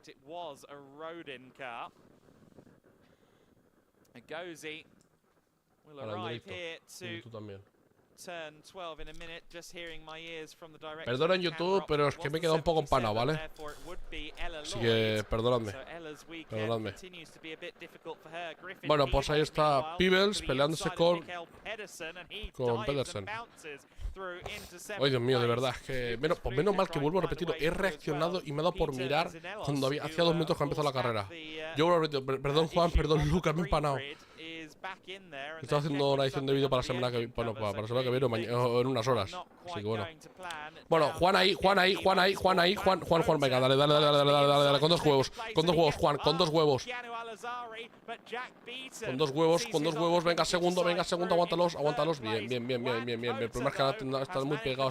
fact, it was a Rodin car. Agozi will arrive here to turn 12 in a minute. Just hearing my ears from the Directo. Perdonen YouTube, pero es que me he quedado un poco empanado, ¿vale? Así que perdonadme. Perdonadme. Bueno, pues ahí está Peebles peleándose con Pedersen. Ay, Dios mío, de verdad, es que pues menos mal que vuelvo a repetirlo. He reaccionado y me he dado por mirar cuando hacía 2 minutos que ha empezado la carrera. Yo vuelvo a repetir, perdón Juan, perdón Lucas, me he empanado. Estoy haciendo una edición de vídeo para la semana que viene. Bueno, para la semana que viene o en unas horas. Así que bueno. Bueno, Juan, venga, dale. Con 2 huevos, Juan, con 2 huevos. Con dos huevos, venga, segundo, aguántalos. Bien. El problema es que ahora está muy pegado.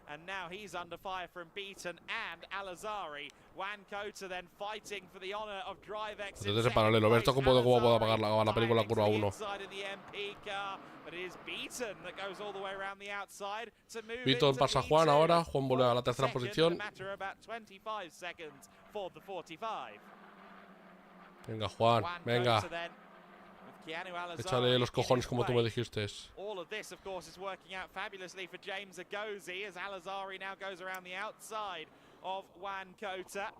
And now he's under fire from Beaton and Al-Azhari. Juan Cota then fighting for the honor of DriveX. Entonces en paralelo, ver esto cómo puedo apagar la película curva 1. Beaton pasa a Juan ahora, Juan vuelve a la tercera posición. Venga Juan, venga. Échale los cojones como tú me dijiste. All of this, of course, is working out fabulously for James Agozi as Al-Azhari now goes around the outside of Juan Cota.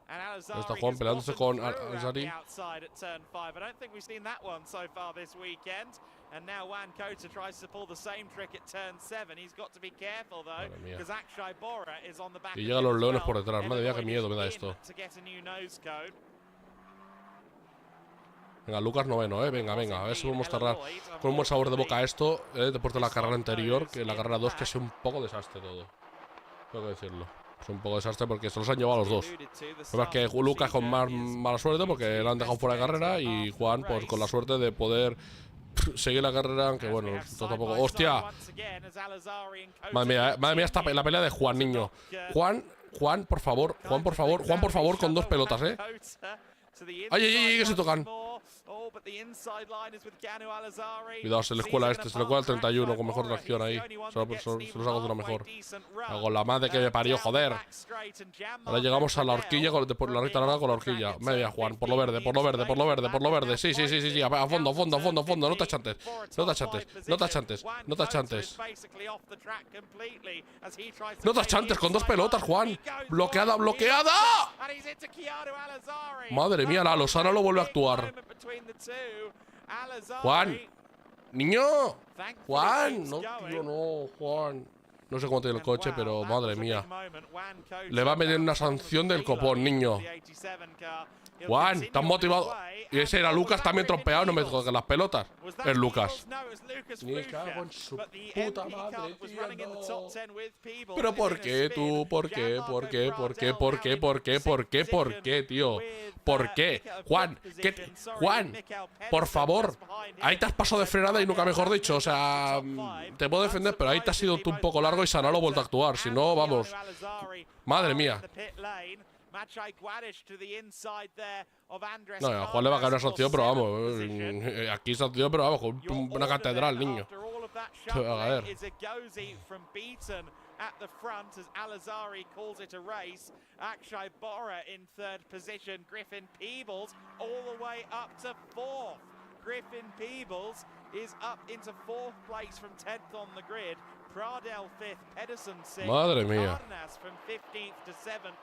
Está Juan peleándose con Al-Azhari. Outside at turn 5. I don't think we've seen that one so far this weekend. And now Juan Cota tries to pull the same trick at turn 7. He's got to be careful though, because Akshay Bora is on the back. Y llegan los leones por detrás. Madre mía, qué miedo me da esto. Venga, Lucas noveno, venga, a ver si podemos cerrar con un buen sabor de boca esto, después de la carrera anterior, que la carrera 2 que es un poco desastre todo. Tengo que decirlo. Es un poco desastre porque se los han llevado a los dos. Lo que Lucas con más mala suerte porque lo han dejado fuera de carrera y Juan pues con la suerte de poder seguir la carrera, aunque bueno, esto tampoco. ¡Hostia! Madre mía, la pelea de Juan, niño. Juan, por favor, con 2 pelotas, ¡Ay, que se tocan! Cuidado, se le cuela el 31 con mejor tracción ahí. Se los hago de una mejor. Hago la madre que me parió, joder. Ahora llegamos a la horquilla, por la recta larga con la horquilla. Media, Juan, por lo verde. Sí. A fondo. No te achantes, con 2 pelotas, Juan. Bloqueada. Madre mía, la Lozana lo vuelve a actuar. Juan, niño. Juan, no, tío, no, Juan. No sé cómo tiene el coche, pero madre mía. Le va a meter una sanción del copón, niño. Juan, tan motivado. Y ese era Lucas también trompeado, no me toques las pelotas. Es Lucas. Me cago en su puta madre, tío, no. Pero ¿por qué tú? ¿Por qué, tío? ¿Por qué? Juan, Juan, por favor. Ahí te has pasado de frenada y nunca mejor dicho. O sea, te puedo defender, pero ahí te has ido tú un poco largo y Sanalo ha vuelto a actuar. Si no, vamos. Madre mía. No, a Juan le va a caer una sanción, pero vamos. Aquí sanción, pero vamos, con una catedral, niño. A ver. At the front as Al-Azhari calls it a race. Akshay Bora in 3rd position. Griffin Peebles all the way up to 4th. Griffin Peebles is up into 4th place from 10th on the grid. Pradel 5th, Pedersen 6th. Madre mía. Cardenas from 15th to 7th.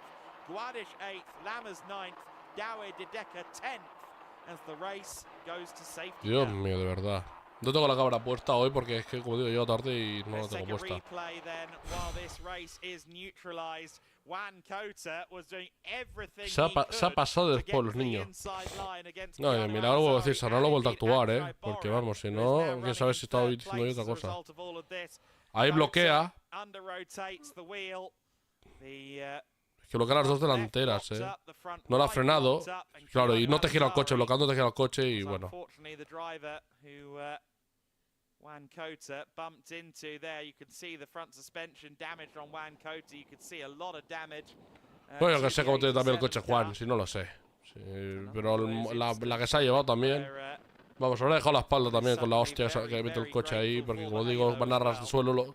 Guadish 8th, Lammers 9th. Dawe Dideka 10th as the race goes to safety. Dios mío, de verdad. No tengo la cámara puesta hoy porque es que, como digo, llego tarde y no la tengo puesta. Se ha pasado después los niños. No, de milagro vuelvo a decir, Sanalo lo ha vuelto a actuar, porque vamos, si no, quién sabe si estaba diciendo yo otra cosa. Ahí bloquea. Que bloquea las 2 delanteras, No la ha frenado. Claro, y no te gira el coche, bloqueando te gira el coche y bueno. Juan Cota bumped into there. You can see the front suspension damaged on Juan Cota. You can see a lot of damage. Bueno, que sé cómo tiene también el coche Juan, si no lo sé. Sí, pero la que se ha llevado también. Vamos, ahora he dejado la espalda también con la hostia que mete el coche ahí, porque como digo, van a ras de suelo.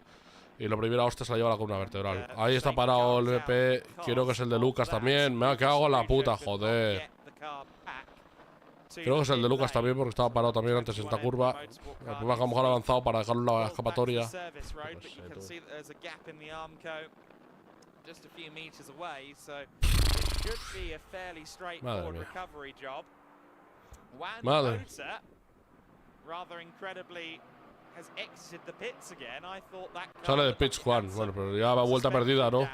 Y la primera hostia se la lleva la columna vertebral. Ahí está parado el MP. Creo que es el de Lucas también. Me ha cagado en la puta, joder. Creo que es el de Lucas también porque estaba parado también antes en esta curva. La curva que a lo mejor ha avanzado para dejarlo en la escapatoria. Madre mía. Madre. Sale de pits Juan. Bueno, pero ya va vuelta perdida, ¿no?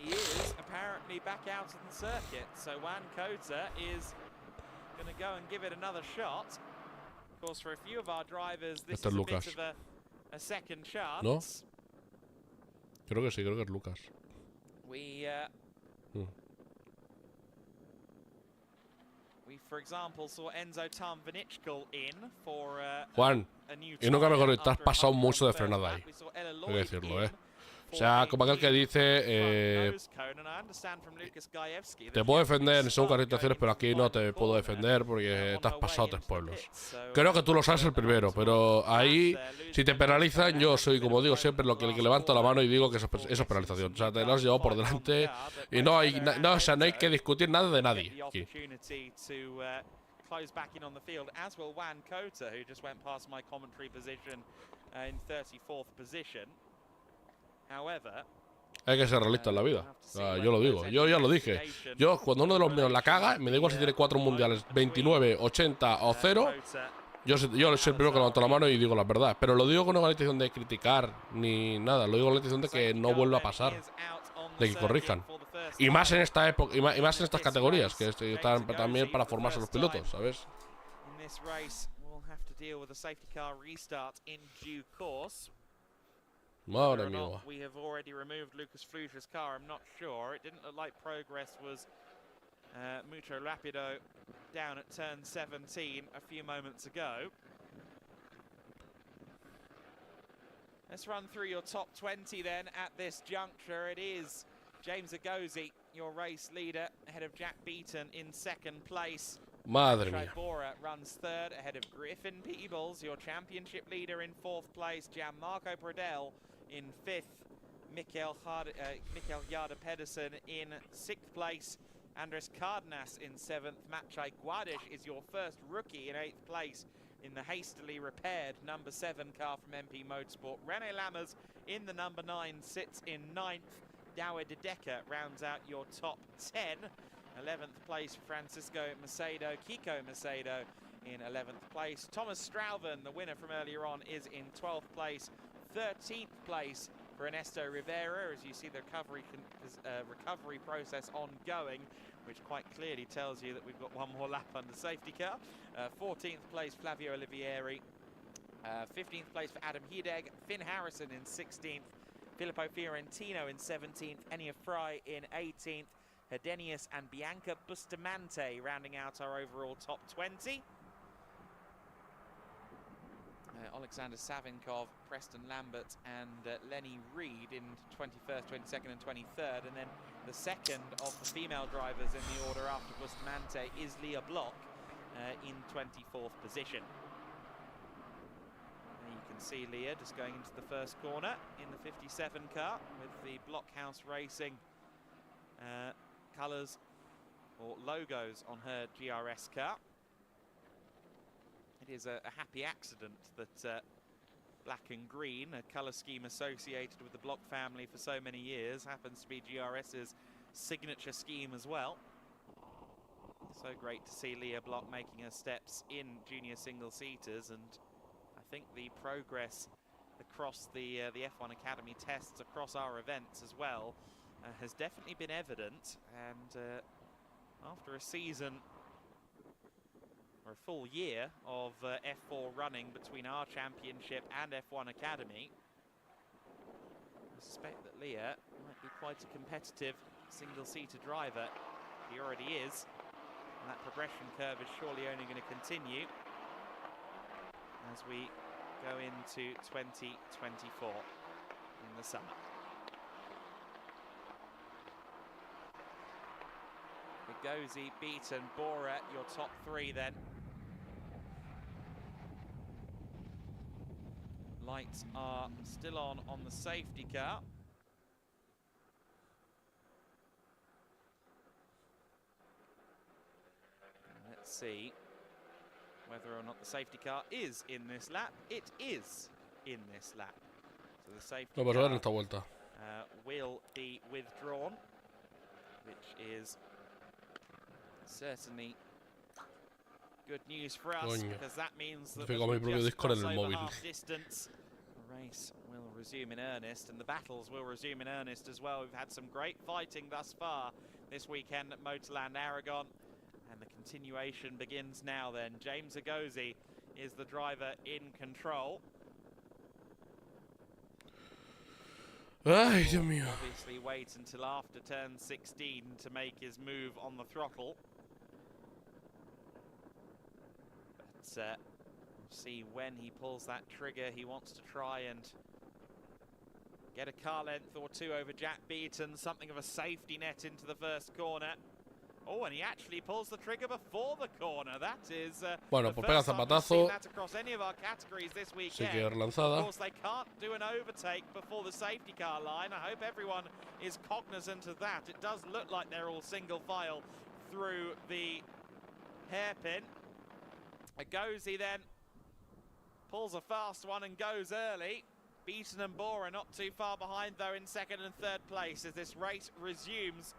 He is apparently back out in the circuit, so Juan Cota is going to go and give it another shot. Of course, for a few of our drivers, this is a bit of a second chance. ¿No? Creo que sí, creo que es Lucas. We, for example, saw Enzo Tarnvinichkal in for Juan, y nunca mejor, te has pasado mucho de frenada ahí. Hay que decirlo, ¿eh? O sea, como aquel que dice, te puedo defender en según qué situaciones, pero aquí no te puedo defender porque te has pasado 3 pueblos. Creo que tú lo sabes el primero, pero ahí, si te penalizan, yo soy, como digo siempre, lo que levanto la mano y digo que eso es penalización. O sea, te lo has llevado por delante y no hay que discutir nada de nadie aquí. Close back in on the field, as will Juan Cota, who just went past my commentary position in 34th position. However, hay que ser realista en la vida. O sea, yo lo digo, yo ya lo dije. Yo, cuando uno de los míos la caga, me da igual si tiene 4 mundiales, 29, 80 o 0. Yo soy el primero que levanto la mano y digo la verdad. Pero lo digo con una intención de criticar ni nada. Lo digo con la intención de que no vuelva a pasar. De que corrijan. Y más en esta época, y más en estas categorías, que están también para formarse los pilotos, ¿sabes? Madre mía. We have already removed Lucas Fluger's car. I'm not sure. It didn't look like progress was mucho rapido down at turn 17 a few moments ago. Let's run through your top 20 then at this juncture. It is James Agozi, your race leader, ahead of Jack Beaton in 2nd place. Madre mía. Bora runs 3rd ahead of Griffin Peebles, your championship leader in 4th place. Gianmarco Pradell in 5th. Mikael Jarda Pedersen in 6th place. Andres Cardenas in 7th. Matchai Guadish is your first rookie in 8th place in the hastily repaired number 7 car from MP Motorsport. René Lammers in the number 9 sits in 9th. Dawe De Decker rounds out your top 10. 11th place Francisco Macedo. Kiko Macedo in 11th place. Thomas Strauven, the winner from earlier on, is in 12th place. 13th place for Ernesto Rivera, as you see the recovery process ongoing, which quite clearly tells you that we've got one more lap under safety car. 14th place Flavio Olivieri. 15th place for Adam Hideg. Finn Harrison in 16th. Filippo Fiorentino in 17th. Enia Fry in 18th. Hedenius and Bianca Bustamante rounding out our overall top 20. Alexander Savinkov, Preston Lambert and Lenny Reed in 21st, 22nd and 23rd. And then the second of the female drivers in the order after Bustamante is Leah Block in 24th position. And you can see Leah just going into the first corner in the 57 car with the Blockhouse Racing colours or logos on her GRS car. It is a happy accident that black and green, a colour scheme associated with the Block family for so many years, happens to be GRS's signature scheme as well. So great to see Leah Block making her steps in junior single-seaters, and I think the progress across the F1 Academy tests across our events as well has definitely been evident. And after a season or a full year of F4 running between our championship and F1 Academy, I suspect that Leah might be quite a competitive single-seater driver. He already is, and that progression curve is surely only going to continue as we go into 2024 in the summer. Agozi, Beaton, Bora, your top 3 then. Lights are still on the safety car. Let's see whether or not the safety car is in this lap. It is in this lap. So the safety car will be withdrawn, which is certainly good news for us, because that means that we just cross over half distance. The race will resume in earnest, and the battles will resume in earnest as well. We've had some great fighting thus far this weekend at Motorland Aragon, and the continuation begins now then. James Agozi is the driver in control. Ay, Dios mío. Obviously wait until after turn 16 to make his move on the throttle. But we'll see when he pulls that trigger. He wants to try and get a car length or two over Jack Beaton, something of a safety net into the first corner. Oh, and he actually pulls the trigger before the corner. That is bueno, pues pega zapatazo. That across any of our categories this weekend. Se queda relanzada. Of course, they can't do an overtake before the safety car line. I hope everyone is cognizant of that. It does look like they're all single file through the hairpin. Agozi then pulls a fast one and goes early. Beaton and Bora not too far behind, though, in second and third place as this race resumes.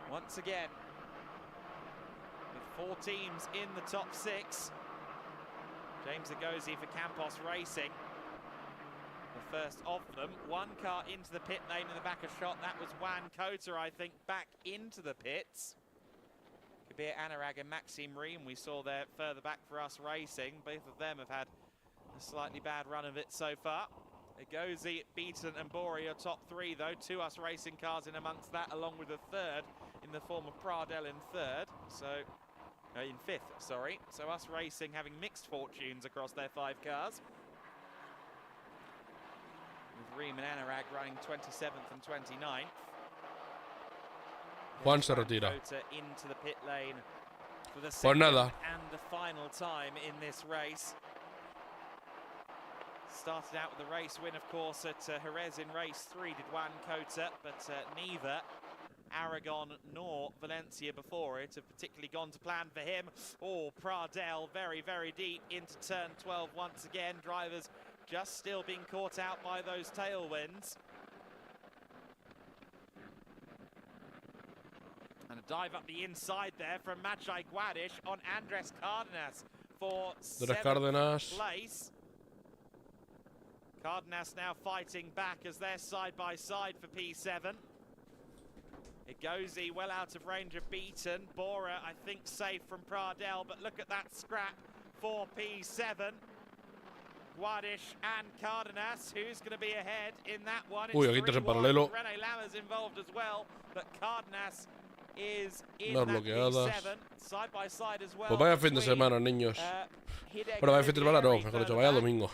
Once again, with 4 teams in the top 6. James Agozi for Campos Racing, the first of them. 1 car into the pit lane in the back of shot. That was Juan Cota, I think, back into the pits. Kabir Anurag and Maxime Ream we saw there further back for us racing. Both of them have had a slightly bad run of it so far. Agozi, Beaton and Bori are top 3 though. 2 us racing cars in amongst that, along with a third in the form of Pradel in third. So in 5th, sorry. So us racing having mixed fortunes across their 5 cars. With Ream and Anurag running 27th and 29th. Juan se retira. Into the pit lane for the second and the final time in this race. Started out with the race win, of course, at Jerez in race 3 did Juan Cota, but neither Aragon nor Valencia before it have particularly gone to plan for him. Oh, Pradel very, very deep into turn 12 once again. Drivers just still being caught out by those tailwinds. And a dive up the inside there from Machai Guadish on Andres Cardenas for 7th place. Cardenas now fighting back as they're side by side for P7. Agozi well out of range of Beaton. Bora, I think, safe from Pradel, but look at that scrap for P7. Guadish and Cardenas, who's going to be ahead in that one? Uy, aquí te en paralelo. René Lammers involved as well, but Cardenas is in that P7, side by side as well. Pues vaya fin de semana, niños. Bueno, vaya fin de semana no, mejor dicho, vaya domingo.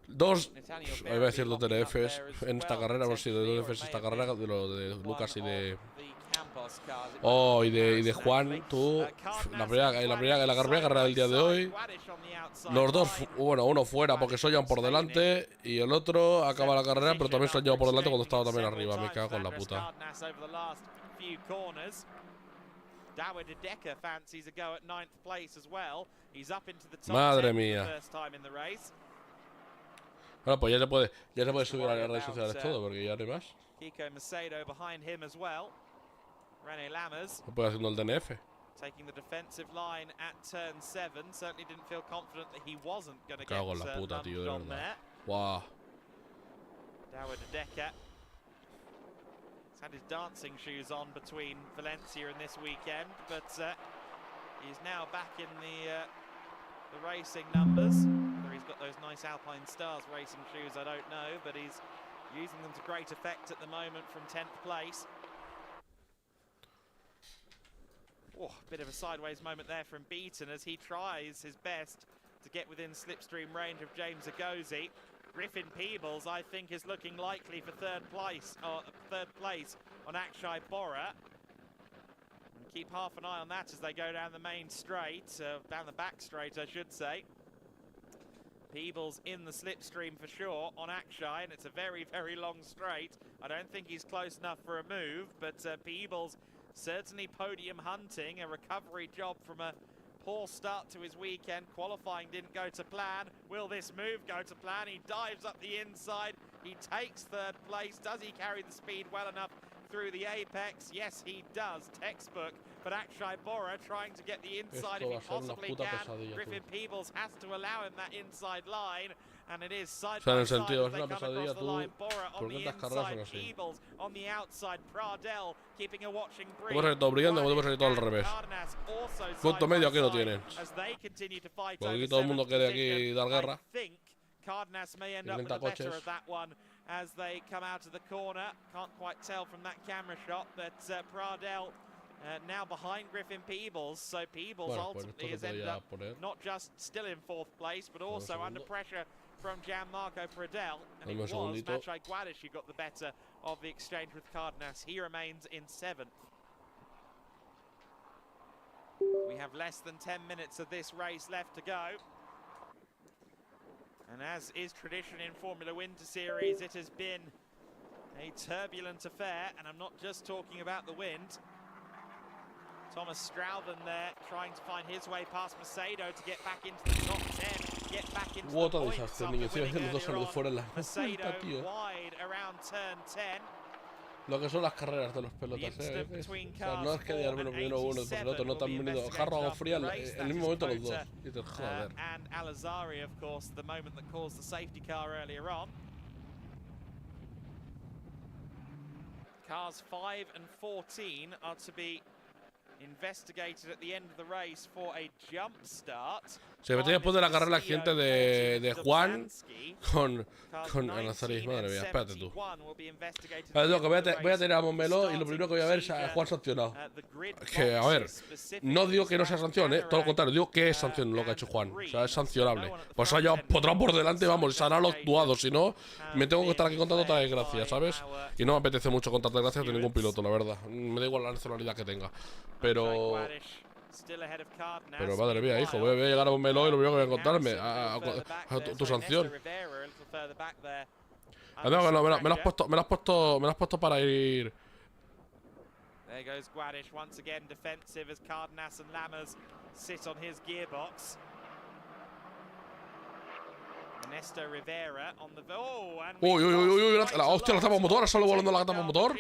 Iba a decir 2 DNFs en esta carrera, no sé, 2 DNFs en esta carrera, de lo de Lucas y de... Oh, y de Juan, tú, la primera carrera del día de hoy, los dos, bueno, uno fuera porque se llevan por delante y el otro acaba la carrera, pero también se han llevado por delante cuando estaba también arriba, me cago en la puta. Madre mía. Bueno, pues ya se puede subir a las redes sociales todo, porque ya no hay más. René Lammers. No puede haciendo el DNF. Taking the defensive line at turn 7. Certainly didn't feel confident that he wasn't going to get cago en la puta, tío, de verdad. Wow. Dawid Decker has had his dancing shoes on between Valencia and this weekend, but he's now back in the racing numbers. Whether he's got those nice Alpine Stars racing shoes, I don't know, but he's using them to great effect at the moment from 10th place. Oh, bit of a sideways moment there from Beaton as he tries his best to get within slipstream range of James Agozi. Griffin Peebles, I think, is looking likely for third place on Akshay Bora. And keep half an eye on that as they go down the main straight, down the back straight, I should say. Peebles in the slipstream for sure on Akshay, and it's a very, very long straight. I don't think he's close enough for a move, but Peebles certainly podium hunting. A recovery job from a poor start to his weekend. Qualifying didn't go to plan. Will this move go to plan? He dives up the inside. He takes third place. Does he carry the speed well enough through the apex? Yes, he does. Textbook. But Akshay Bora trying to get the inside if he possibly can. Griffin Peebles has to allow him that inside line. And it is side by side as they come across the line. Bora on the inside, Peebles on the outside. Pradell keeping a watching brief. Podemos salir todo al revés. Punto medio aquí lo tienen. Porque aquí todo el mundo quiere aquí dar guerra. Cardenas may end up with the better of that one as they come out of the corner. Can't quite tell from that camera shot, but Pradell now behind Griffin Peebles. So Peebles ultimately has ended up not just still in fourth place, but also under pressure from Gianmarco Pradell. And it was Maciej Guadish who got the better of the exchange with Cardenas. He remains in seventh. We have less than 10 minutes of this race left to go. And as is tradition in Formula Winter Series, it has been a turbulent affair, and I'm not just talking about the wind. Thomas Strauven there trying to find his way past Macedo to get back into the top 10, get back into the points after winning earlier on. Macedo wide around turn 10. Lo que son las carreras de los pelotas, O sea, no es que digan uno primero uno después el otro, no te han venido jarro agua fría en el mismo momento los dos. Y te joder. And Alazari, of course, the moment that caused the safety car earlier on. Cars 5 and 14 are to be investigated at the end of the race for a jump start. Se metía después de la carrera el accidente de Juan con Alazari. Madre mía, espérate tú. Espérate, que voy a tener a Montmeló y lo primero que voy a ver es a Juan sancionado. Que, a ver, no digo que no sea sanción, todo lo contrario, digo que es sanción lo que ha hecho Juan. O sea, es sancionable. Pues ha llevado potrón por delante, vamos, se hará lo actuado. Si no, me tengo que estar aquí contando otra desgracia, ¿sabes? Y no me apetece mucho contar desgracias de ningún piloto, la verdad. Me da igual la nacionalidad que tenga. Pero madre mía, hijo, voy a llegar a un melón y lo primero que voy a encontrarme a tu sanción. No, me lo has puesto para ir. There goes Guadish once again defensive as Cardenas and Lammers sit on his gearbox. Ernesto Rivera on the Uy, hostia, la tapa motor, solo volando la tapa motor.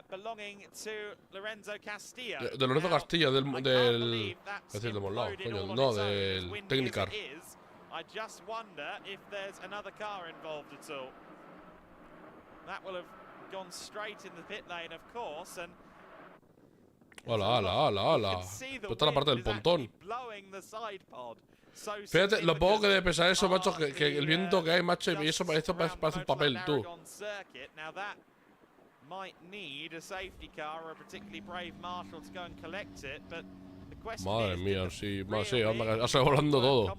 Belonging to Lorenzo Castillo. De Lorenzo Castillo, del es decir, de Monlao, coño, no, del Technicar. I just wonder if there's another car involved at all. That will have gone straight in the pit lane, of course, and ¡Hala! Pero está la parte del pontón. Fíjate lo poco que debe pesar eso, macho, que el viento que hay, macho, y eso parece un papel, tú. Madre mía, sí, anda, se va volando todo.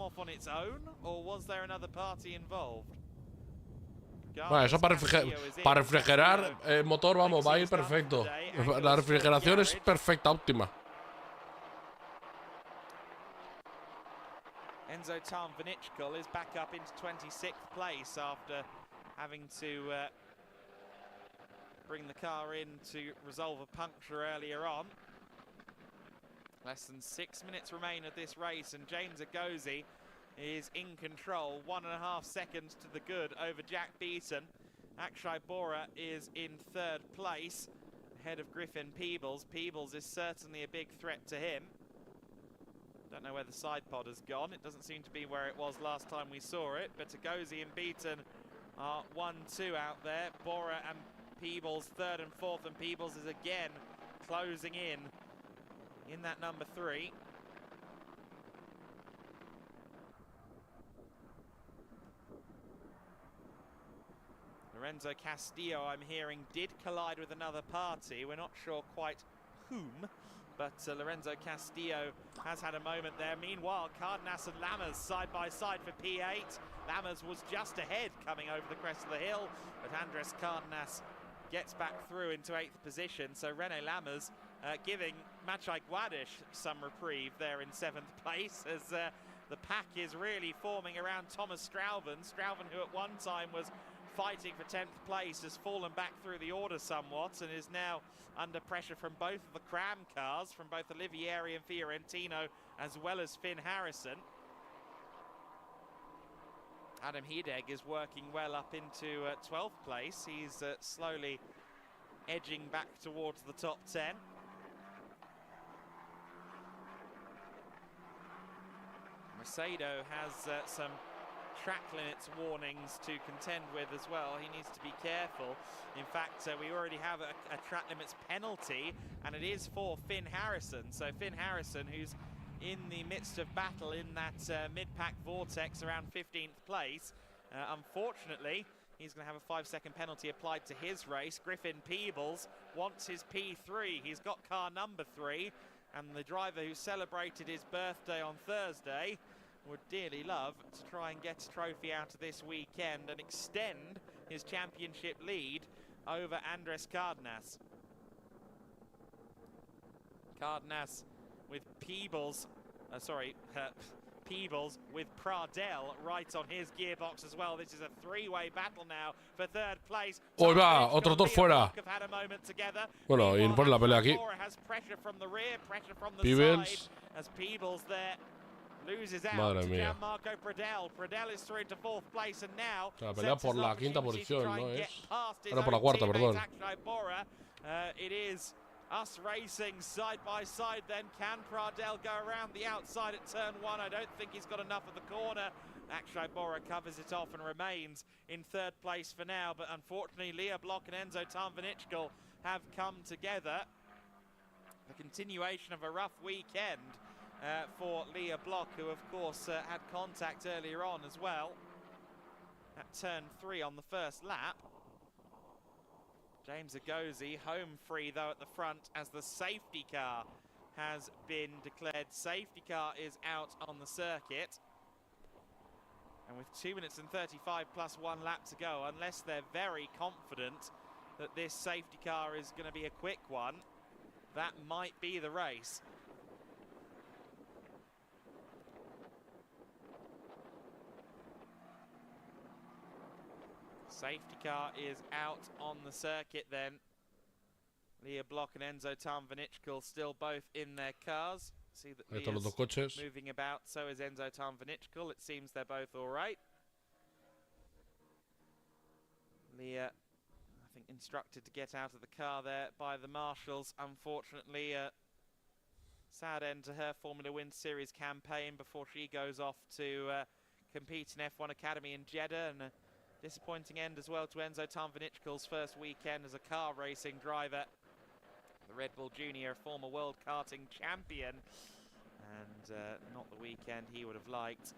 Bueno, eso para refrigerar el motor, vamos, va a ir perfecto. La refrigeración es perfecta, óptima. Enzo Tarnvinichkul is back up into 26th place after having to bring the car in to resolve a puncture earlier on. Less than 6 minutes remain of this race, and James Agozi is in control, 1.5 seconds to the good over Jack Beaton. Akshay Bora is in third place, ahead of Griffin Peebles. Peebles is certainly a big threat to him. Don't know where the side pod has gone. It doesn't seem to be where it was last time we saw it, but Agozi and Beaton are 1-2 out there. Bora and Peebles third and fourth, and Peebles is again closing in that number 3. Lorenzo Castillo, I'm hearing, did collide with another party. We're not sure quite whom, but Lorenzo Castillo has had a moment there. Meanwhile, Cardenas and Lammers side by side for P8. Lammers was just ahead coming over the crest of the hill, but Andres Cardenas gets back through into 8th position. So René Lammers giving Maciej Guadish some reprieve there in 7th place as the pack is really forming around Thomas Strauven. Strauven, who at one time was fighting for 10th place, has fallen back through the order somewhat and is now under pressure from both of the Cram cars, from both Olivieri and Fiorentino, as well as Finn Harrison. Adam Hideg is working well up into 12th place. He's slowly edging back towards the top 10. Macedo has some track limits warnings to contend with as well. He needs to be careful. In fact, we already have a track limits penalty, and it is for Finn Harrison. So Finn Harrison, who's in the midst of battle in that mid-pack vortex around 15th place. Unfortunately, he's going to have a 5-second penalty applied to his race. Griffin Peebles wants his P3. He's got car number 3, and the driver who celebrated his birthday on Thursday would dearly love to try and get a trophy out of this weekend and extend his championship lead over Andres Cardenas. Cardenas with Peebles, Peebles with Pradell right on his gearbox as well. This is a three-way battle now for third place. Hoy va, otros dos fuera. Bueno, y por la pelea aquí. Peebles. As Peebles there loses out Madre to mía. Gianmarco Pradell. Pradell is through into 4th place and now La pelea por la quinta posición, ¿no es? No, por la cuarta, perdón. It is us racing side by side then. Can Pradell go around the outside at turn 1? I don't think he's got enough of the corner. Akshay Bora covers it off and remains in 3rd place for now, but unfortunately Leah Block and Enzo Tarnvanichkal have come together. A continuation of a rough weekend for Leah Block, who of course had contact earlier on as well at turn 3 on the first lap. James Agozi home free though at the front as the safety car has been declared. Safety car is out on the circuit. And with 2 minutes and 35 plus 1 lap to go, unless they're very confident that this safety car is going to be a quick one, that might be the race. Safety car is out on the circuit then. Leah Block and Enzo Tarnvanichkal still both in their cars. See that Leah's moving about, so is Enzo Tarnvanichkal. It seems they're both all right. Leah, I think, instructed to get out of the car there by the marshals. Unfortunately, sad end to her Formula Wind Series campaign before she goes off to compete in F1 Academy in Jeddah, and disappointing end as well to Enzo Tarnvanichkal's first weekend as a car racing driver. The Red Bull Junior, former world karting champion, and not the weekend he would have liked.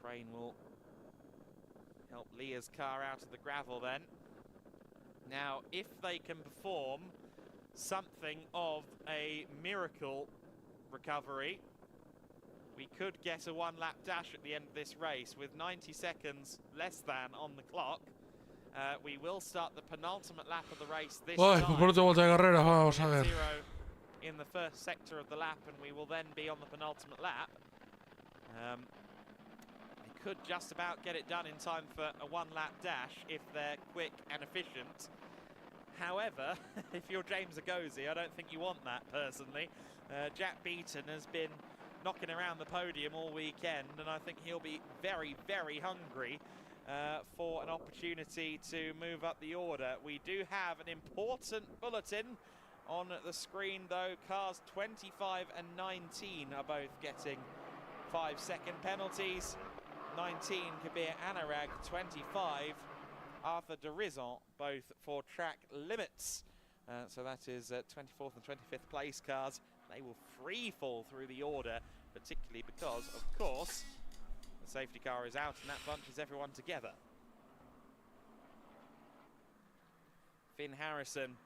Crane will help Leah's car out of the gravel then. Now, if they can perform something of a miracle recovery, we could get a 1-lap dash at the end of this race with 90 seconds less than on the clock. We will start the penultimate lap of the race this time. Carrera, vamos a ver. Zero in the first sector of the lap, and we will then be on the penultimate lap. They could just about get it done in time for a 1-lap dash if they're quick and efficient. However, if you're James Agozi, I don't think you want that personally. Jack Beaton has been knocking around the podium all weekend, and I think he'll be very, very hungry for an opportunity to move up the order. We do have an important bulletin on the screen though. Cars 25 and 19 are both getting 5-second penalties. 19 Kabir Anurag, 25 Arthur Derizon, both for track limits. So that is 24th and 25th place cars. They will free fall through the order, particularly because, of course, the safety car is out and that bunches everyone together. Finn Harrison,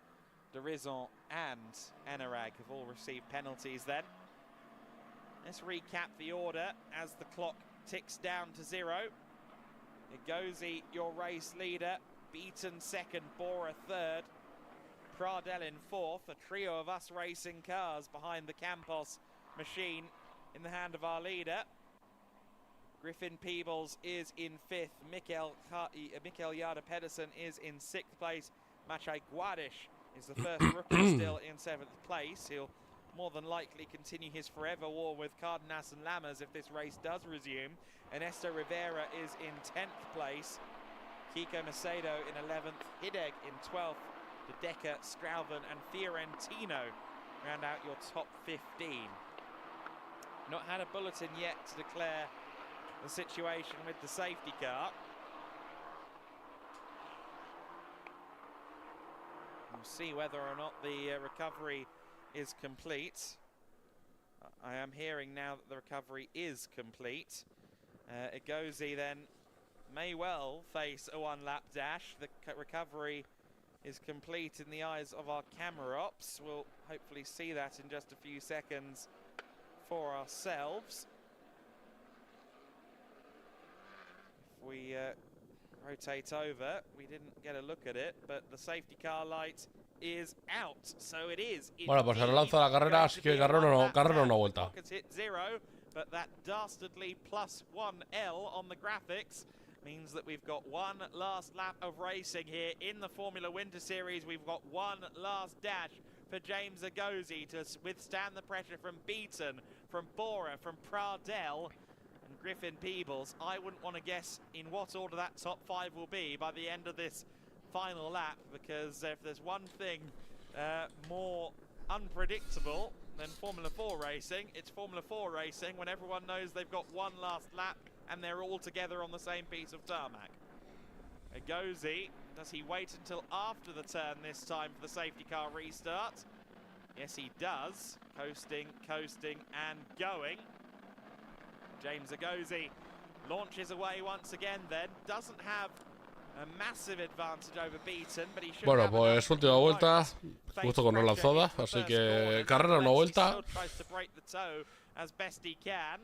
Derizon and Anurag have all received penalties then. Let's recap the order as the clock ticks down to 0. Agozi, your race leader. Beaton second, Bora third. Pradell in fourth, a trio of us racing cars behind the Campos machine in the hand of our leader. Griffin Peebles is in fifth. Mikel Yada Pedersen is in sixth place. Maciej Guadish is the first rookie still in seventh place. He'll more than likely continue his forever war with Cardenas and Lammers if this race does resume. Ernesto Rivera is in 10th place. Kiko Macedo in 11th. Hideg in 12th. De Decker, Strauven and Fiorentino round out your top 15. Not had a bulletin yet to declare the situation with the safety car. We'll see whether or not the recovery is complete. I am hearing now that the recovery is complete. Egozi then may well face a one-lap dash. The recovery is complete in the eyes of our camera ops. We'll hopefully see that in just a few seconds for ourselves. If we rotate over, we didn't get a look at it, but the safety car light is out, so it is. Bueno, pues se lanza la carrera, así que Carrera no vuelta. Hit zero, but that dastardly +1L on the graphics means that we've got one last lap of racing here in the Formula Winter Series. We've got one last dash for James Egozi to withstand the pressure from Beaton, from Bora, from Pradell and Griffin Peebles. I wouldn't want to guess in what order that top five will be by the end of this final lap, because if there's one thing more unpredictable than Formula 4 racing, it's Formula 4 racing when everyone knows they've got one last lap and they're all together on the same piece of tarmac. Egozi, does he wait until after the turn this time for the safety car restart? Yes, he does. Coasting, coasting, and going. James Egozi launches away once again then. Doesn't have a massive advantage over Beaton, but he should. Bueno, pues última vuelta, justo con relanzada, así que Carrera una vuelta. Tries to break the toe as best he can.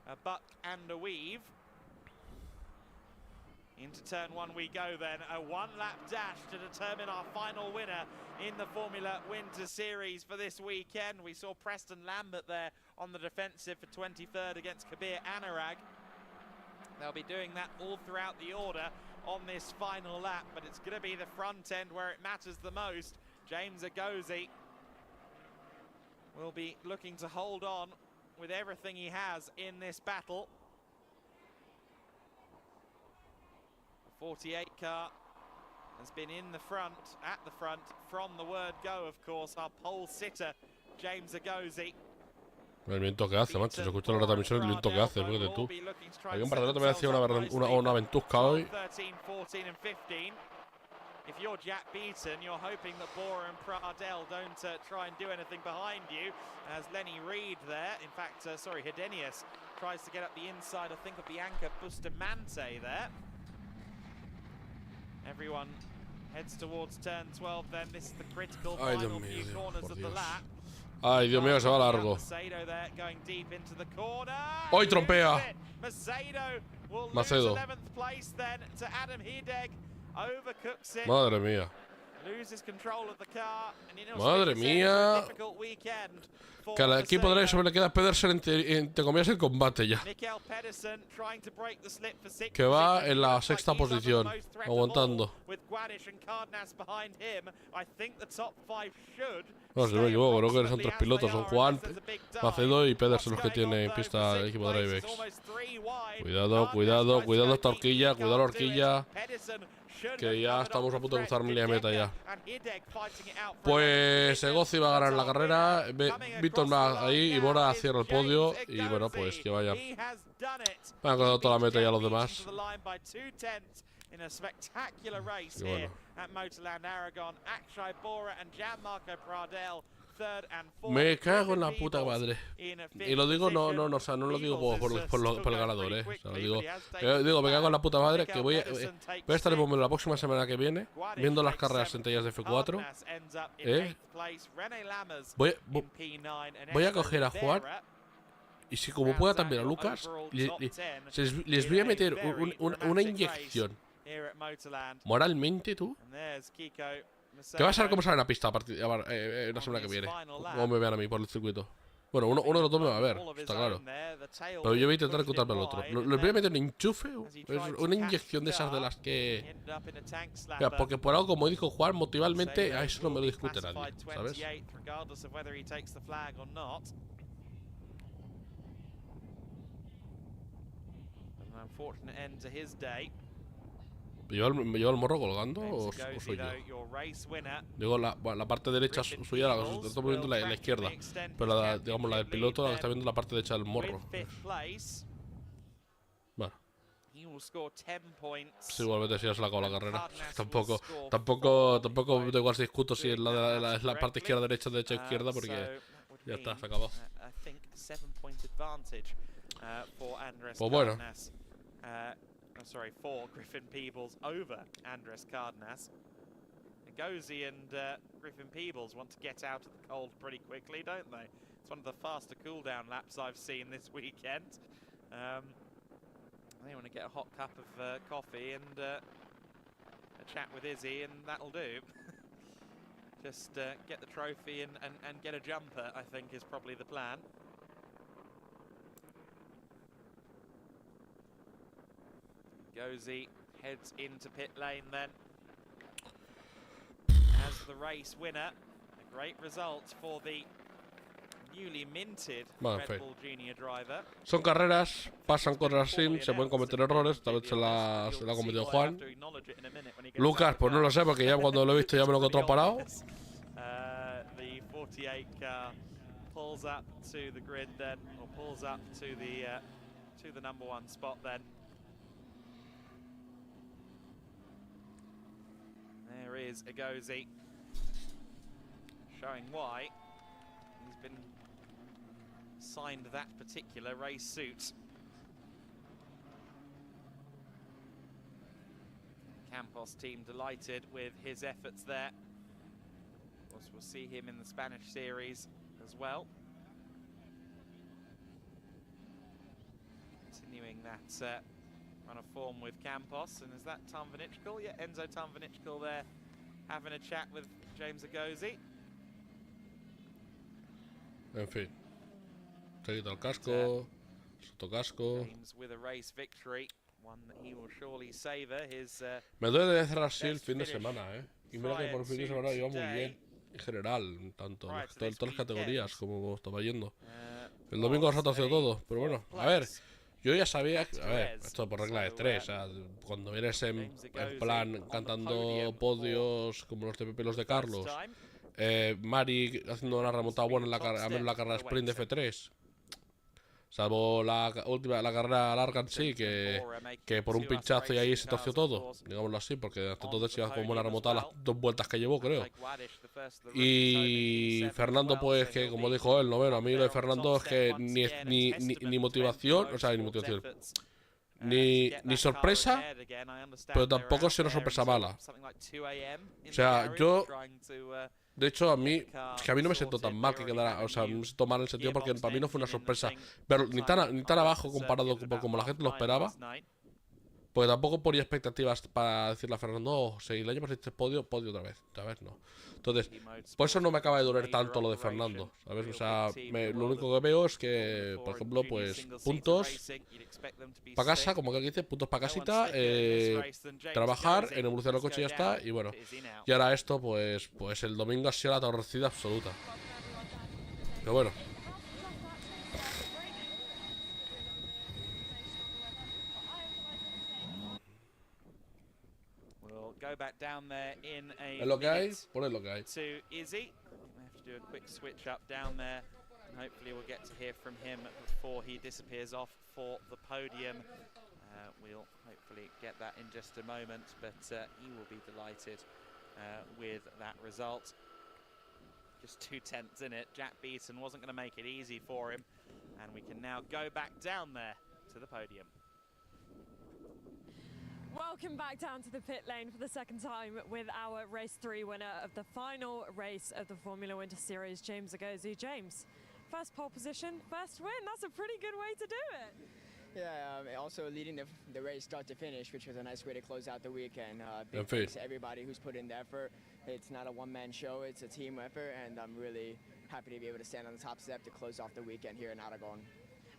A buck and a weave. Into turn one we go then. A one-lap dash to determine our final winner in the Formula Winter Series for this weekend. We saw Preston Lambert there on the defensive for 23rd against Kabir Anurag. They'll be doing that all throughout the order on this final lap, but it's going to be the front end where it matters the most. James Egozi will be looking to hold on with everything he has in this battle. The 48 car has been in the front, at the front, from the word go, of course, our pole sitter, James Egozi. El viento que hace, macho. Se escucha la retransmisión el viento que hace, fíjate tú. Aquí en Barcelona también hacía una ventusca hoy. 13, 14 and 15. If you're Jack Beaton, you're hoping that Bora and Pradell don't try and do anything behind you, as Lenny Reed there, in fact, Hedenius tries to get up the inside, I think, of Bianca Bustamante there. Everyone heads towards turn 12 then. This is the critical final few corners of the lap. Ay, Dios mío, se va largo. ¡Hoy trompea! Macedo. Madre mía. Madre mía. Que al equipo de Directo le queda Pedersen entre comillas el combate ya. Que va en la sexta posición, aguantando. No, si no me equivoco, creo que son tres pilotos. Son Juan, Macedo y Pedersen los que tiene en pista el equipo de Directo. Cuidado, cuidado, cuidado esta horquilla, cuidado la horquilla. Que ya estamos a punto de cruzar línea de meta ya. Pues Egozi va a ganar la carrera. Víctor va ahí y Bora cierra el podio. Y bueno, pues que vayan. Han ganado toda la meta ya los demás. Y bueno. Me cago en la puta madre. Y lo digo, no lo digo por el ganador, O sea, lo digo, me cago en la puta madre que voy a estar en Bombero la próxima semana que viene, viendo las carreras sentadas de F4. Voy a coger a Juan. Y si como pueda también a Lucas, les voy a meter una inyección. Moralmente, tú. Que va a saber cómo sale la pista a partir de la semana que viene. Cómo me vean a mí por el circuito. Bueno, uno de los dos me va a ver, está claro. Pero yo voy a intentar encontrarme al otro. ¿Le voy a meter un enchufe? Es una inyección de esas de las que... Mira, porque por algo, como dijo Juan, motivalmente, a eso no me lo discute nadie, ¿sabes? ¿Me lleva el morro colgando o soy yo? Digo, la parte derecha suya, la estoy viendo la izquierda. Pero digamos, la del piloto, la que está viendo la parte derecha del morro. Bueno. Sí, igualmente si ya se la acabó la carrera. Tampoco da igual si discuto si es la parte izquierda, derecha, izquierda, porque ya está, se acabó. Pues bueno. For Griffin Peebles over Andres Cardenas. Ngozi and Griffin Peebles want to get out of the cold pretty quickly, don't they? It's one of the faster cool-down laps I've seen this weekend. They want to get a hot cup of coffee and a chat with Izzy, and that'll do. Just get the trophy and get a jumper, I think, is probably the plan. Ngozi heads into pit lane then as the race winner. A great result for the newly minted Red Bull Junior driver. Son carreras, pasan cosas así, se pueden cometer errores, esta vez se la ha cometido Juan. Lucas, pues no lo sé, porque ya cuando lo he visto ya me lo he encontrado parado. The 48 car pulls up to the grid then, or pulls up to the number one spot then. There is Ngozi showing why he's been signed that particular race suit. Campos team delighted with his efforts there. Of course, we'll see him in the Spanish series as well. Continuing that run of form with Campos, and is that Tom Vanichkal? Yeah, Enzo Tom Vanichkal there having a chat with James Ngozi. En fin, se quita el casco, sotocasco. James with a race victory, one that he will surely savor. His me duele de cerrar así el fin de semana, y mira que por el fin de semana iba muy bien en general, tanto todas las categorías como estaba yendo. El domingo ha sido todo, pero bueno, a ver. Yo ya sabía, a ver, esto por regla de 3, o sea, cuando vienes en plan cantando podios como los de Pepe y los de Carlos, Mari haciendo una remontada buena en la carrera sprint de F3, salvo la carrera larga en sí, que por un pinchazo y ahí se torció todo, digámoslo así, porque hasta entonces iba con buena remontada las 2 vueltas que llevó, creo. Y Fernando, pues, que como dijo él, noveno, a mí lo de Fernando es que ni motivación, o sea, ni motivación, ni sorpresa, pero tampoco es una sorpresa mala. O sea, yo... De hecho, es que a mí no me siento tan mal que quedara, o sea, me siento mal en el sentido porque para mí no fue una sorpresa, pero ni tan abajo comparado con como la gente lo esperaba, porque tampoco ponía expectativas para decirle a Fernando, oh, si el año pasado hiciste podio otra vez no. Entonces, por eso no me acaba de doler tanto lo de Fernando, ¿sabes? O sea, lo único que veo es que, por ejemplo, pues, puntos para casa, como que dice, puntos para casita, trabajar, en evolucionar el coche y ya está, y bueno. Y ahora esto, pues el domingo ha sido la torcida absoluta. Pero bueno. Go back down there in a es lo que hay, poned lo que hay. To Izzy. We have to do a quick switch up down there, and hopefully we'll get to hear from him before he disappears off for the podium. We'll hopefully get that in just a moment, but he will be delighted with that result. Just 2/10 in it. Jack Beaton wasn't going to make it easy for him, and we can now go back down there to the podium. Welcome back down to the pit lane for the second time with our race 3 winner of the final race of the Formula Winter Series, James Ngozi. James, first pole position, first win. That's a pretty good way to do it. Yeah, also leading the race start to finish, which was a nice way to close out the weekend. Big thanks to everybody who's put in the effort. it's not a one-man show, it's a team effort, and I'm really happy to be able to stand on the top step to close off the weekend here in Aragón.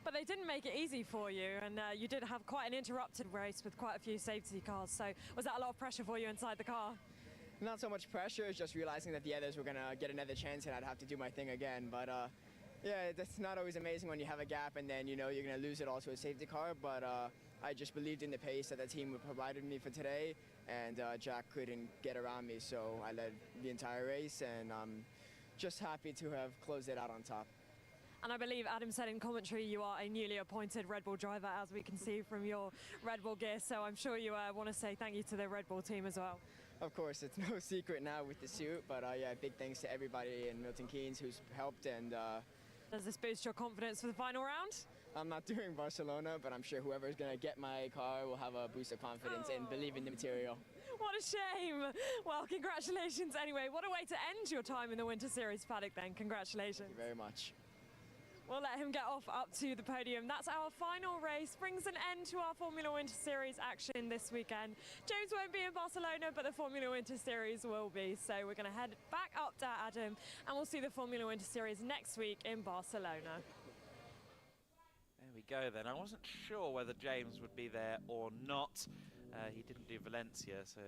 But they didn't make it easy for you, and you did have quite an interrupted race with quite a few safety cars. So was that a lot of pressure for you inside the car? Not so much pressure, it's just realizing that the others were gonna get another chance and I'd have to do my thing again. But yeah, it's not always amazing when you have a gap and then you know you're gonna lose it all to a safety car. But I just believed in the pace that the team provided me for today, and Jack couldn't get around me, so I led the entire race, and I'm just happy to have closed it out on top. And I believe Adam said in commentary you are a newly appointed Red Bull driver, as we can see from your Red Bull gear. So I'm sure you want to say thank you to the Red Bull team as well. Of course, it's no secret now with the suit, but yeah, big thanks to everybody in Milton Keynes who's helped. And does this boost your confidence for the final round? I'm not doing Barcelona, but I'm sure whoever's going to get my car will have a boost of confidence and believe in the material. What a shame. Well, congratulations anyway. What a way to end your time in the Winter Series paddock then. Congratulations. Thank you very much. We'll let him get off up to the podium. That's our final race. Brings an end to our Formula Winter Series action this weekend. James won't be in Barcelona, but the Formula Winter Series will be. So we're going to head back up to Adam, and we'll see the Formula Winter Series next week in Barcelona. There we go then. I wasn't sure whether James would be there or not. He didn't do Valencia, so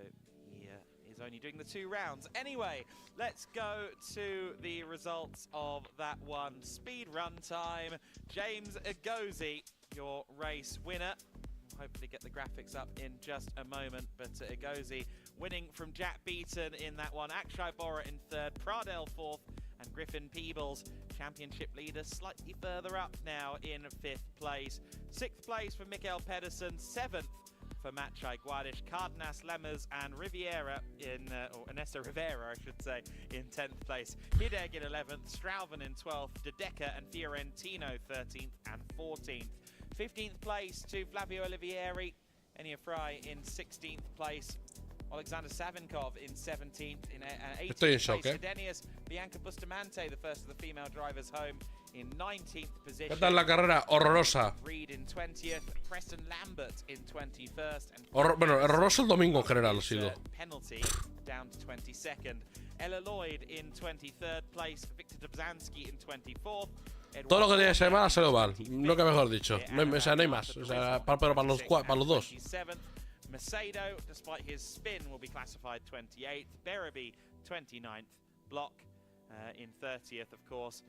he is only doing the 2 rounds. Anyway, let's go to the results of that one. Speed run time. James Agozi, your race winner. We'll hopefully get the graphics up in just a moment, but Agozi winning from Jack Beaton in that one. Akshay Bora in 3rd, Pradel 4th, and Griffin Peebles, championship leader, slightly further up now in 5th place. 6th place for Mikael Pedersen, 7th for Matchai Guadish, Cardenas, Lemmers and Riviera or Anessa Rivera, I should say, in 10th place. Hideg in 11th, Strauven in 12th, De Decker and Fiorentino 13th and 14th. 15th place to Flavio Olivieri, Enya Fry in 16th place. Alexander Savinkov in 17th. In 18th place, Hedenius Bianca Bustamante, the first of the female drivers home, in 19th position. ¿Qué tal la carrera? Horrorosa. Reed in 20th, Preston Lambert in 21st. Bueno, horroroso el domingo en general ha sido. Penalty down to 22nd. Ella Lloyd in 23rd place, Victor Dobzhansky in 24th. Todo lo que tiene que ser mal ha salido mal. No que mejor dicho. O sea, no hay más. O sea, pero para los dos. Macedo, despite his spin, will be classified 28th. Berraby, 29th. Block in 30th, of course.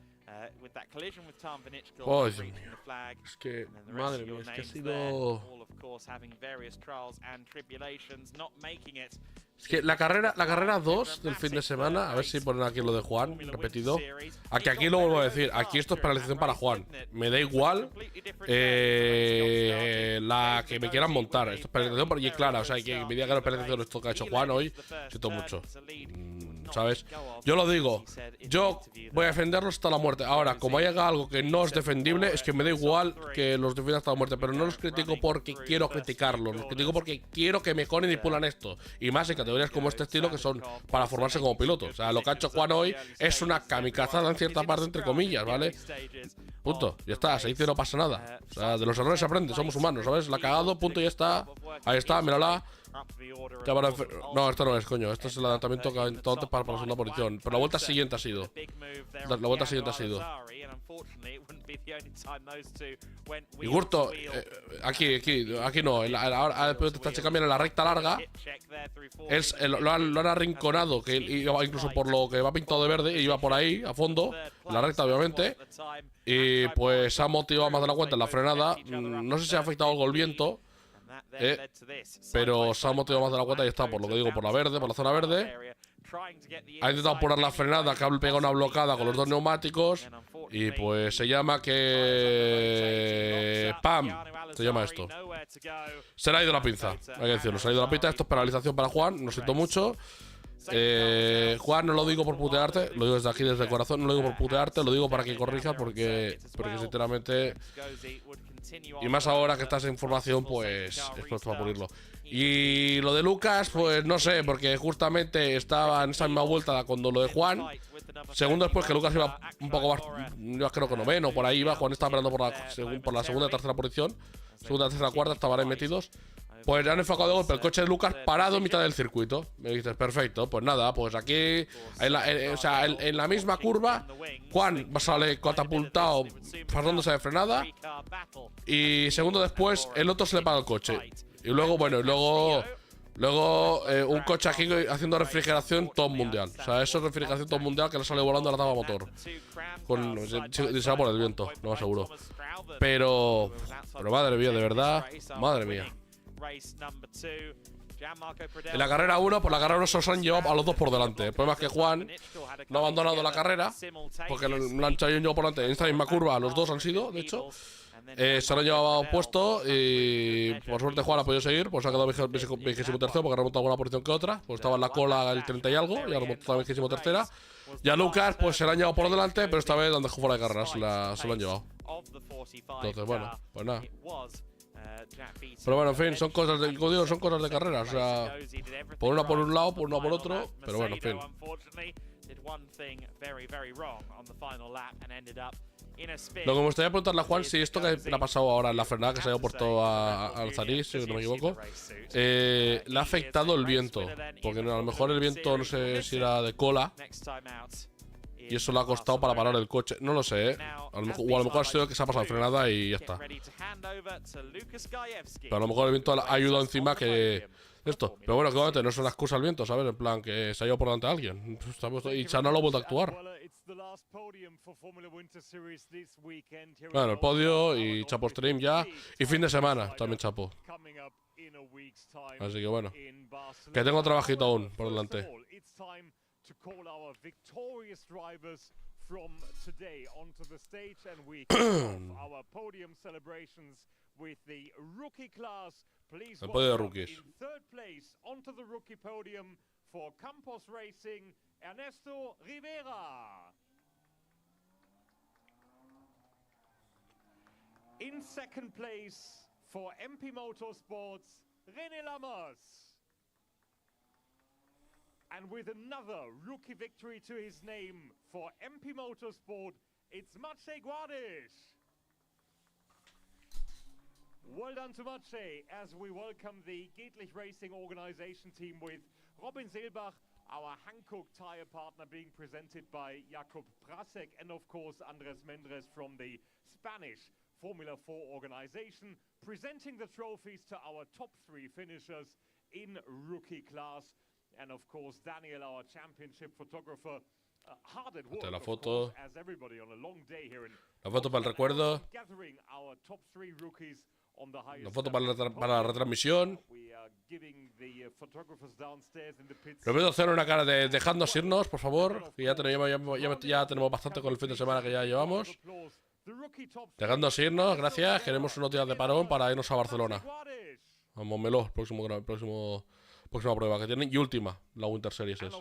With that collision with Tom Vinichkal reaching the flag. Es que, and then the madre rest of your mía, es que ha names sido... there, all of course having various trials and tribulations, not making it. Es que la carrera 2 del fin de semana, a ver si ponen aquí lo de Juan, repetido. Aquí lo vuelvo a decir, aquí esto es penalización para Juan. Me da igual la que me quieran montar. Esto es penalización porque clara, o sea, que me diga que no es penalización esto que ha hecho Juan hoy, siento mucho. ¿Sabes? Yo lo digo, yo voy a defenderlo hasta la muerte. Ahora, como haya algo que no es defendible, es que me da igual que los defienda hasta la muerte. Pero no los critico porque quiero criticarlos, los critico porque quiero que mejoren y pulan esto. Y más en categorías como este estilo que son para formarse como pilotos. O sea, lo que ha hecho Juan hoy es una kamikazada en cierta parte, entre comillas, ¿vale? Punto, ya está, se dice y no pasa nada. O sea, de los errores se aprende, somos humanos, ¿sabes? La ha cagado, punto, y ya está. Ahí está, mírala. No, esto no es, coño. Esto es el adelantamiento que ha intentado antes para la segunda posición. Pero la vuelta siguiente ha sido. La vuelta siguiente ha sido. Y Gurto, aquí no. Ahora te está checando en la recta larga. Lo han arrinconado, que iba incluso por lo que va pintado de verde, y iba por ahí, a fondo, la recta, obviamente. Y pues se ha motivado más de la cuenta en la frenada. No sé si ha afectado algo el viento. Pero se ha motivado más de la cuenta y está, por lo que digo, por la zona verde. Ha intentado apurar la frenada, que ha pegado una blocada con los dos neumáticos. Y pues se llama que... ¡Pam! Se llama esto. Se le ha ido la pinza, hay que decirlo. Se le ha ido la pinza, esto es penalización para Juan, lo siento mucho. Juan, no lo digo por putearte, lo digo desde aquí, desde el corazón, no lo digo por putearte, lo digo para que corrija, porque sinceramente, y más ahora que estás en formación, pues es puesto para pulirlo. Y lo de Lucas, pues no sé, porque justamente estaba en esa misma vuelta cuando lo de Juan. Segundo después que Lucas iba un poco más, yo creo que noveno, por ahí iba. Juan estaba esperando por la segunda y tercera posición. Segunda, tercera, cuarta, estaban ahí metidos. Pues han enfocado de golpe el coche de Lucas parado en mitad del circuito. Me dices, perfecto, pues nada, pues aquí en la misma curva Juan sale catapultado pasándose de frenada y segundo después el otro se le para el coche. Y luego, bueno, luego un coche aquí haciendo refrigeración top mundial. O sea, eso es refrigeración top mundial que le sale volando a la tapa motor. Será por el viento, no me aseguro. Pero madre mía, de verdad, madre mía. En la carrera 1, por la carrera 1 se los han llevado a los dos por delante. El problema es que Juan no ha abandonado la carrera porque lo han llevado por delante en esta misma curva. Los dos han sido, de hecho. Se lo han llevado puesto y por suerte Juan ha podido seguir. Pues ha quedado 23º porque ha remontado alguna posición que otra. Pues estaba en la cola el 30 y algo y ha remontado 23ª. Y a Lucas pues se lo han llevado por delante, pero esta vez han dejado fuera de carrera, se lo han llevado. Entonces bueno, pues nada. Pero bueno, en fin, son cosas de carrera. O sea, por una por un lado, por una por otro. Pero bueno, en fin. Lo que me gustaría preguntarle a Juan si esto que le ha pasado ahora en la frenada, que se ha ido por todo al Zarís, si no me equivoco, le ha afectado el viento. Porque a lo mejor el viento no sé si era de cola y eso le ha costado para parar el coche. No lo sé, ¿eh? O a lo mejor ha sido que se ha pasado frenada y ya está. Pero a lo mejor el viento ha ayudado encima que esto. Pero bueno, que obviamente no es una excusa el viento, ¿sabes? En plan, que se ha ido por delante a alguien. Y Chana lo ha vuelto a actuar. Bueno, el podio y Chapo Stream ya. Y fin de semana también Chapo. Así que bueno. Que tengo trabajito aún por delante. El podio de rookies. In second place for MP Motorsports, René Lammers. And with another rookie victory to his name for MP Motorsport, it's Maciej Guardisch. Well done to Maciej as we welcome the Giedlich Racing organization team with Robin Seelbach, our Hankook tire partner, being presented by Jakub Prasek, and of course Andres Mendres from the Spanish Formula 4 organization, presenting the trophies to our top 3 finishers in rookie class. And of course Daniel, our championship photographer, hard at work, la foto. As everybody on a long day here in La foto para el recuerdo. gathering our top 3 rookies on the highest. La foto para la retransmisión. Lo voy a hacer una cara de dejadnos irnos, por favor. Que ya tenemos bastante con el fin de semana que ya llevamos. Dejadnos irnos, gracias. Queremos unos días de parón para irnos a Barcelona. Vamos, Melo, próxima prueba que tienen. Y última, la Winter Series es.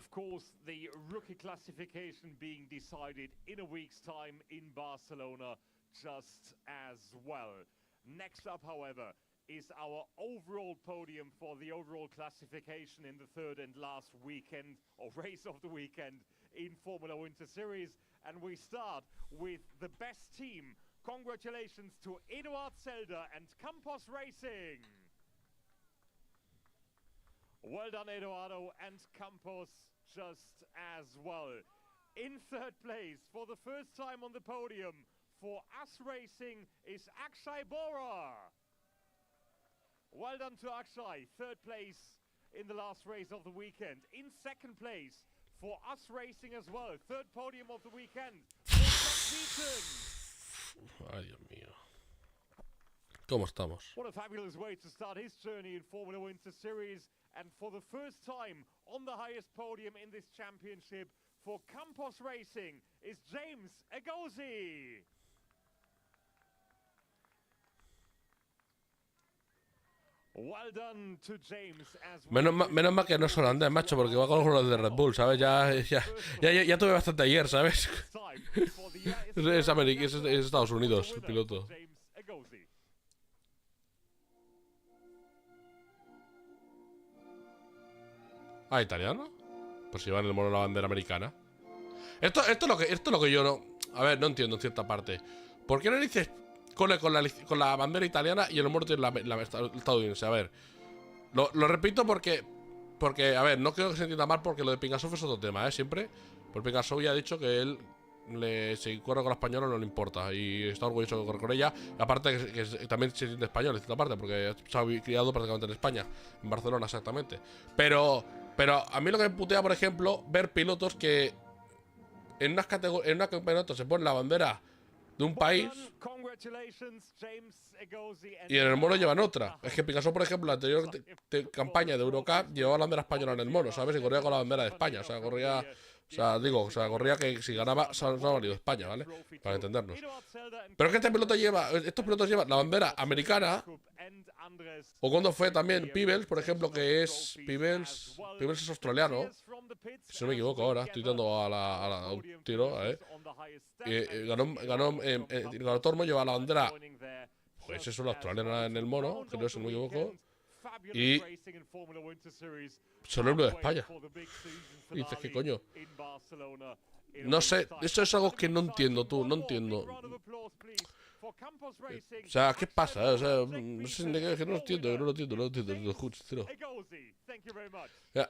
Next up, however, is our overall podium for the overall classification in the third and last weekend, or race of the weekend, in Formula Winter Series. And we start with the best team. Congratulations to Eduard Zelder and Campos Racing. Well done, Eduardo and Campos, just as well. In third place, for the first time on the podium, for us racing is Akshay Bora. Well done to Akshay, third place in the last race of the weekend. In second place, for us racing as well, third podium of the weekend, for Jack Beaton. Ay, Dios mío. ¿Cómo estamos? What a fabulous way to start his journey in Formula Winter Series. And for the first time on the highest podium in this championship, for Campos Racing is James Agosi. Well done to James as well. Menos mal que no es holandés, macho, porque va con los de Red Bull, ¿sabes? Ya tuve bastante ayer, ¿sabes? Es Estados Unidos, el piloto. Ah, ¿italiano? Pues si va en el mono la bandera americana. Esto es lo que yo no... A ver, no entiendo en cierta parte. ¿Por qué no dices con la bandera italiana y el mono tiene la estadounidense? A ver, Lo repito porque, a ver, no creo que se entienda mal porque lo de Pingasov es otro tema, siempre. Porque Pingasov ya ha dicho que él, si corre con la española no le importa y está orgulloso de correr con ella. Aparte que también se siente español, en cierta parte, porque se ha criado prácticamente en España, en Barcelona exactamente. Pero a mí lo que me putea, por ejemplo, ver pilotos que en una campeonato se pone la bandera de un país y en el mono llevan otra. Es que Picasso, por ejemplo, la anterior campaña de Eurocup llevaba la bandera española en el mono, ¿sabes? Y corría con la bandera de España, o sea, corría... corría que si ganaba, se ha valido España, ¿vale? Para entendernos. Pero es que estos pilotos llevan la bandera americana. O cuando fue también Peebles, por ejemplo, que es Peebles es australiano. Si no me equivoco ahora, estoy dando a un tiro, ganó Tormo, lleva la bandera, pues eso, la australiana en el mono, creo, si no me equivoco. Y solo el de España. Y dices, ¿qué coño? No sé, eso es algo que no entiendo, no entiendo. O sea, ¿qué pasa? O sea, no sé, que no lo entiendo.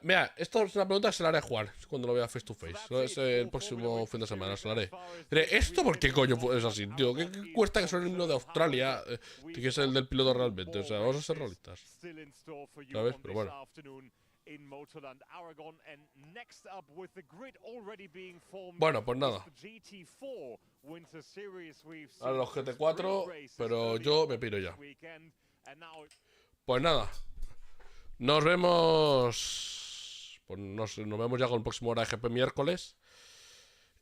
Mira, esto es una pregunta que se la haré a Juan cuando lo vea face to face. Es el próximo fin de semana, se la haré. Diré, ¿esto por qué coño es así, tío? ¿Qué cuesta que suene el himno de Australia? Que es el del piloto realmente. O sea, vamos a ser realistas. ¿Sabes? Pero bueno. Bueno, pues nada. A los GT4, pero yo me piro ya. Pues nada. Nos vemos. Pues nos vemos ya con el próximo hora de GP miércoles.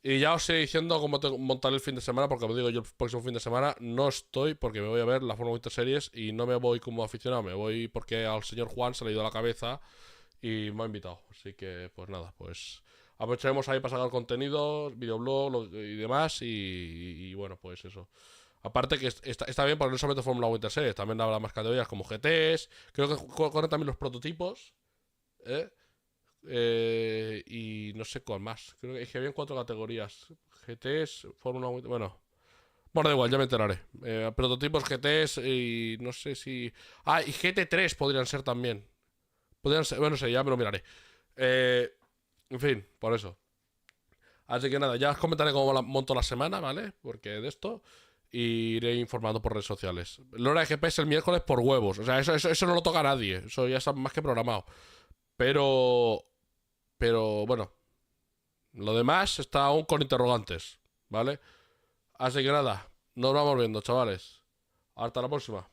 Y ya os iré diciendo cómo montaré el fin de semana, porque como digo, yo el próximo fin de semana no estoy porque me voy a ver la Fórmula Winter Series y no me voy como aficionado, me voy porque al señor Juan se le ha ido a la cabeza y me ha invitado. Así que, pues nada, pues aprovecharemos ahí para sacar contenido, videoblog y demás. Y bueno, pues eso. Aparte que está bien porque no solamente Fórmula Winter Series, también habrá más categorías como GTs. Creo que corren también los prototipos. Y no sé cuál más. Creo que había 4 categorías: GTs, Fórmula Winter. Bueno, da igual, ya me enteraré. Prototipos, GTs y no sé si. Y GT3 podrían ser también. Podrían ser, bueno, no sé, ya me lo miraré. En fin, por eso. Así que nada, ya os comentaré cómo monto la semana, ¿vale? Porque de esto iré informando por redes sociales. La hora de GP es el miércoles por huevos. O sea, eso no lo toca a nadie. Eso ya está más que programado. Pero bueno, lo demás está aún con interrogantes, ¿vale? Así que nada, nos vamos viendo, chavales. Hasta la próxima.